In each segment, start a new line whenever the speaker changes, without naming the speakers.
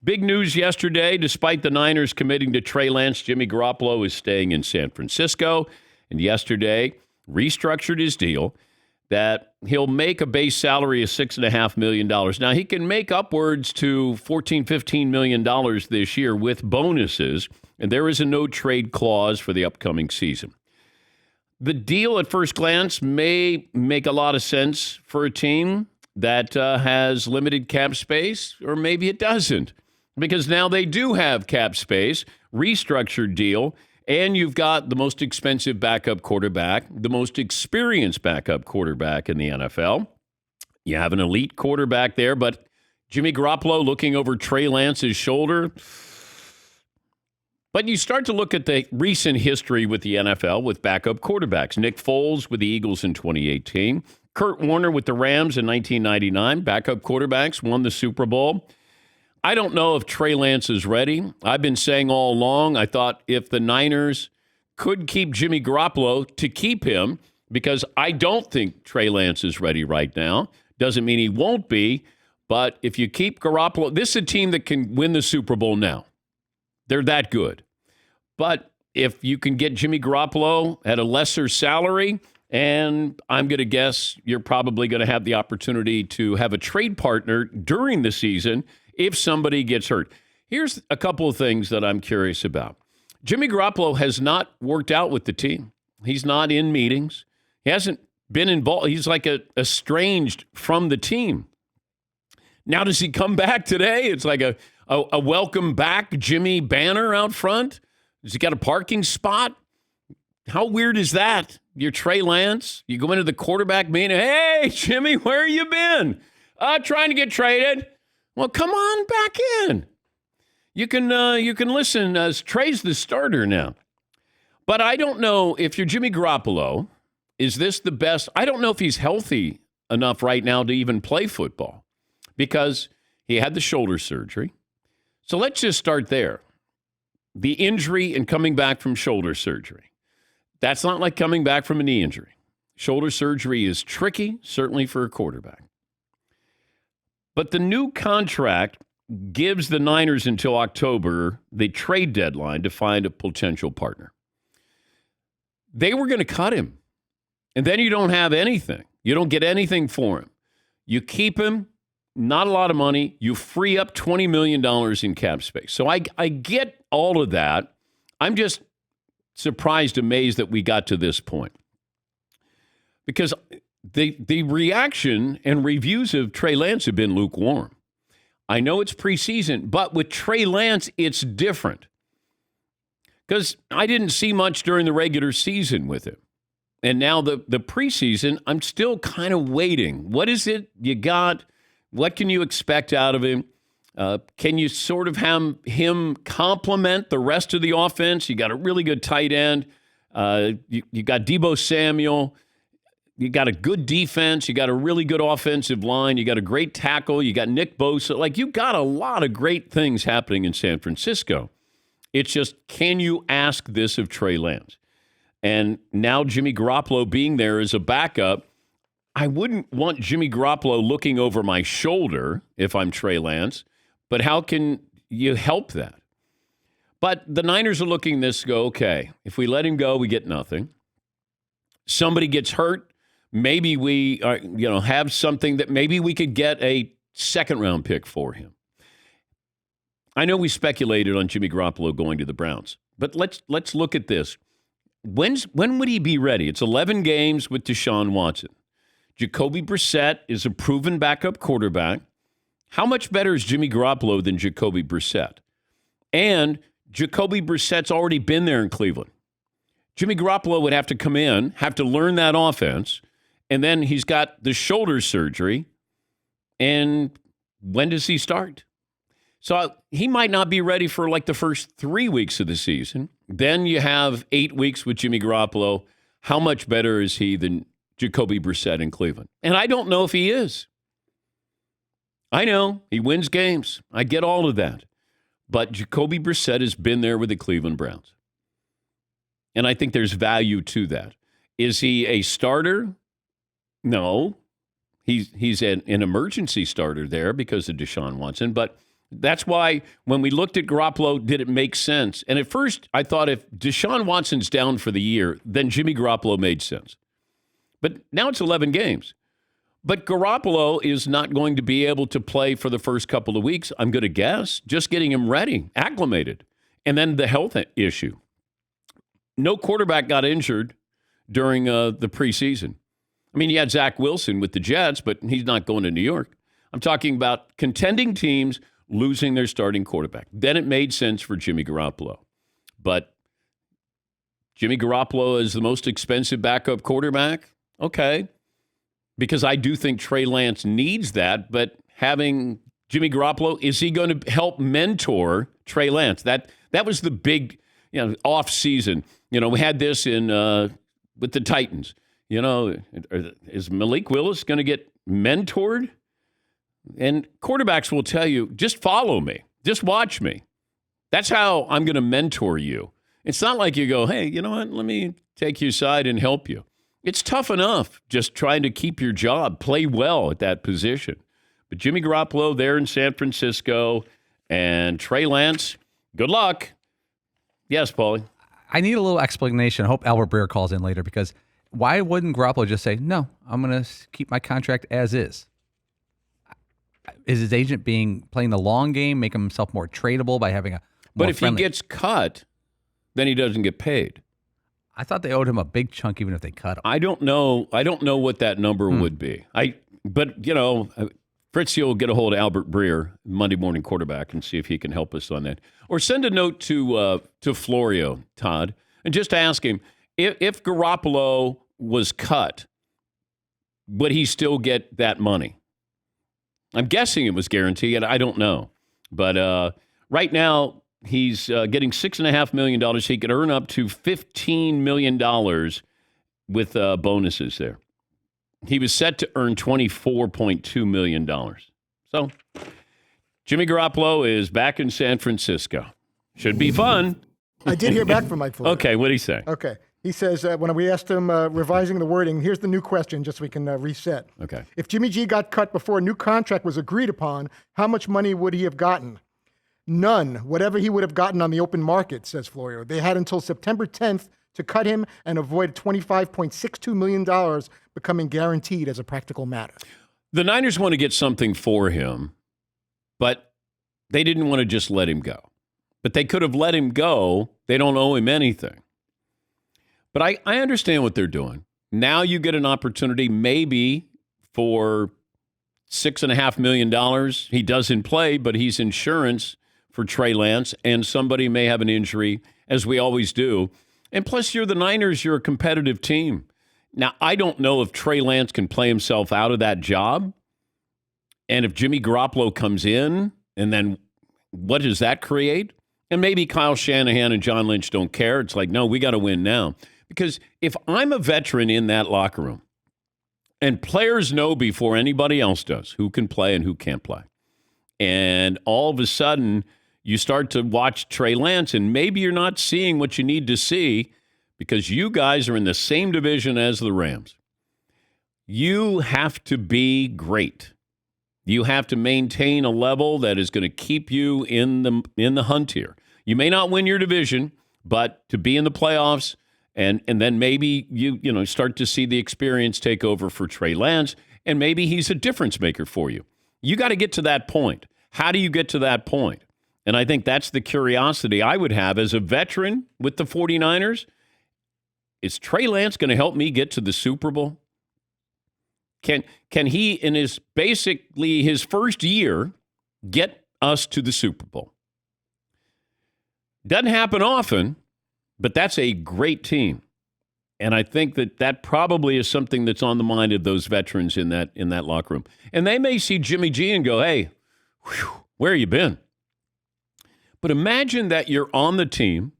Big news yesterday, despite the Niners committing to Trey Lance, Jimmy Garoppolo is staying in San Francisco. And yesterday, restructured his deal that he'll make a base salary of $6.5 million. Now, he can make upwards to $14, $15 million this year with bonuses, and there is a no-trade clause for the upcoming season. The deal at first glance may make a lot of sense for a team that has limited cap space, or maybe it doesn't, because now they do have cap space, restructured deal, and you've got the most expensive backup quarterback, the most experienced backup quarterback in the NFL. You have an elite quarterback there, but Jimmy Garoppolo looking over Trey Lance's shoulder. But you start to look at the recent history with the NFL with backup quarterbacks. Nick Foles with the Eagles in 2018. Kurt Warner with the Rams in 1999. Backup quarterbacks won the Super Bowl. I don't know if Trey Lance is ready. I've been saying all along, I thought if the Niners could keep Jimmy Garoppolo, to keep him, because I don't think Trey Lance is ready right now. Doesn't mean he won't be, but if you keep Garoppolo, this is a team that can win the Super Bowl now. They're that good. But if you can get Jimmy Garoppolo at a lesser salary, and I'm going to guess you're probably going to have the opportunity to have a trade partner during the season if somebody gets hurt. Here's a couple of things that I'm curious about. Jimmy Garoppolo has not worked out with the team. He's not in meetings. He hasn't been involved. He's like estranged from the team. Now, does he come back today? It's like a welcome back Jimmy banner out front. Has he got a parking spot? How weird is that? You're Trey Lance. You go into the quarterback meeting. Hey, Jimmy, where you been? Trying to get traded. Well, come on back in. You can listen as Trey's the starter now. But I don't know if you're Jimmy Garoppolo, is this the best? I don't know if he's healthy enough right now to even play football because he had the shoulder surgery. So let's just start there. The injury and coming back from shoulder surgery. That's not like coming back from a knee injury. Shoulder surgery is tricky, certainly for a quarterback. But the new contract gives the Niners until October, the trade deadline, to find a potential partner. They were going to cut him, and then you don't have anything. You don't get anything for him. You keep him, not a lot of money. You free up $20 million in cap space. So I get all of that. I'm just surprised, amazed that we got to this point. Because the reaction and reviews of Trey Lance have been lukewarm. I know it's preseason, but with Trey Lance, it's different. Because I didn't see much during the regular season with him. And now the preseason, I'm still kind of waiting. What is it you got? What can you expect out of him? Can you sort of have him complement the rest of the offense? You got a really good tight end. You got Deebo Samuel. You got a good defense. You got a really good offensive line. You got a great tackle. You got Nick Bosa. Like, you got a lot of great things happening in San Francisco. It's just, can you ask this of Trey Lance? And now Jimmy Garoppolo being there as a backup, I wouldn't want Jimmy Garoppolo looking over my shoulder if I'm Trey Lance, but how can you help that? But the Niners are looking this, go, okay, if we let him go, we get nothing. Somebody gets hurt. Maybe we have something that maybe we could get a second-round pick for him. I know we speculated on Jimmy Garoppolo going to the Browns, but let's look at this. When would he be ready? It's 11 games with Deshaun Watson. Jacoby Brissett is a proven backup quarterback. How much better is Jimmy Garoppolo than Jacoby Brissett? And Jacoby Brissett's already been there in Cleveland. Jimmy Garoppolo would have to come in, have to learn that offense, and then he's got the shoulder surgery. And when does he start? So he might not be ready for like the first 3 weeks of the season. Then you have 8 weeks with Jimmy Garoppolo. How much better is he than Jacoby Brissett in Cleveland? And I don't know if he is. I know he wins games. I get all of that. But Jacoby Brissett has been there with the Cleveland Browns. And I think there's value to that. Is he a starter? No. He's an emergency starter there because of Deshaun Watson. But That's why when we looked at Garoppolo, did it make sense? And at first, I thought if Deshaun Watson's down for the year, then Jimmy Garoppolo made sense. But now it's 11 games. But Garoppolo is not going to be able to play for the first couple of weeks, I'm going to guess, just getting him ready, acclimated. And then the health issue. No quarterback got injured during the preseason. I mean, you had Zach Wilson with the Jets, but he's not going to New York. I'm talking about contending teams losing their starting quarterback. Then it made sense for Jimmy Garoppolo. But Jimmy Garoppolo is the most expensive backup quarterback? Okay. Because I do think Trey Lance needs that, but having Jimmy Garoppolo, is he going to help mentor Trey Lance? That was the big, off season. We had this in with the Titans. Is Malik Willis going to get mentored? And quarterbacks will tell you, just follow me. Just watch me. That's how I'm going to mentor you. It's not like you go, hey, you know what? Let me take you aside and help you. It's tough enough just trying to keep your job, play well at that position. But Jimmy Garoppolo there in San Francisco and Trey Lance, good luck. Yes, Paulie.
I need a little explanation. I hope Albert Breer calls in later, because why wouldn't Garoppolo just say, no, I'm going to keep my contract as is? Is his agent playing the long game, making himself more tradable by having a more
But if
friendly...
he gets cut, then he doesn't get paid.
I thought they owed him a big chunk even if they cut him.
I don't know what that number would be. But Fritzy will get a hold of Albert Breer, Monday Morning Quarterback, and see if he can help us on that. Or send a note to Florio, Todd, and just ask him, if Garoppolo was cut, would he still get that money? I'm guessing it was guaranteed. I don't know. But right now, he's getting $6.5 million. He could earn up to $15 million with bonuses there. He was set to earn $24.2 million. So, Jimmy Garoppolo is back in San Francisco. Should be fun.
I did hear back from Mike Florio.
Okay, what did he say?
Okay. He says, when we asked him, revising the wording, here's the new question, just so we can reset.
Okay.
If Jimmy G got cut before a new contract was agreed upon, how much money would he have gotten? None. Whatever he would have gotten on the open market, says Florio. They had until September 10th to cut him and avoid $25.62 million becoming guaranteed as a practical matter.
The Niners want to get something for him, but they didn't want to just let him go. But they could have let him go. They don't owe him anything. But I understand what they're doing. Now you get an opportunity maybe for $6.5 million. He doesn't play, but he's insurance for Trey Lance, and somebody may have an injury, as we always do. And plus, you're the Niners. You're a competitive team. Now, I don't know if Trey Lance can play himself out of that job. And if Jimmy Garoppolo comes in, and then what does that create? And maybe Kyle Shanahan and John Lynch don't care. It's like, no, we got to win now. Because if I'm a veteran in that locker room, and players know before anybody else does who can play and who can't play, and all of a sudden you start to watch Trey Lance, and maybe you're not seeing what you need to see because you guys are in the same division as the Rams. You have to be great. You have to maintain a level that is going to keep you in the hunt here. You may not win your division, but to be in the playoffs, and then maybe you start to see the experience take over for Trey Lance, and maybe he's a difference maker for you. You got to get to that point. How do you get to that point? And I think that's the curiosity I would have as a veteran with the 49ers. Is Trey Lance going to help me get to the Super Bowl? Can he, in his first year, get us to the Super Bowl? Doesn't happen often, but that's a great team. And I think that probably is something that's on the mind of those veterans in that locker room. And they may see Jimmy G and go, hey, where you been? But imagine that you're on the team.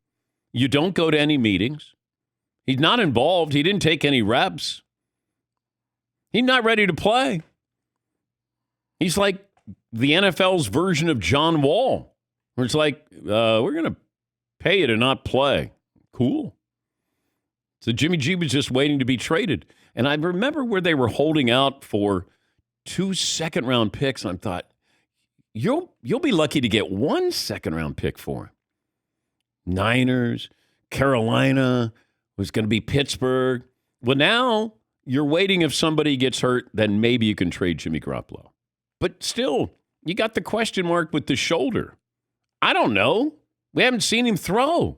You don't go to any meetings. He's not involved. He didn't take any reps. He's not ready to play. He's like the NFL's version of John Wall, where it's like, we're going to pay you to not play. Cool. So Jimmy G was just waiting to be traded. And I remember where they were holding out for 2 second-round picks, and I thought, you'll be lucky to get 1 second-round pick for him. Niners, Carolina, was going to be Pittsburgh. Well, now you're waiting if somebody gets hurt, then maybe you can trade Jimmy Garoppolo. But still, you got the question mark with the shoulder. I don't know. We haven't seen him throw.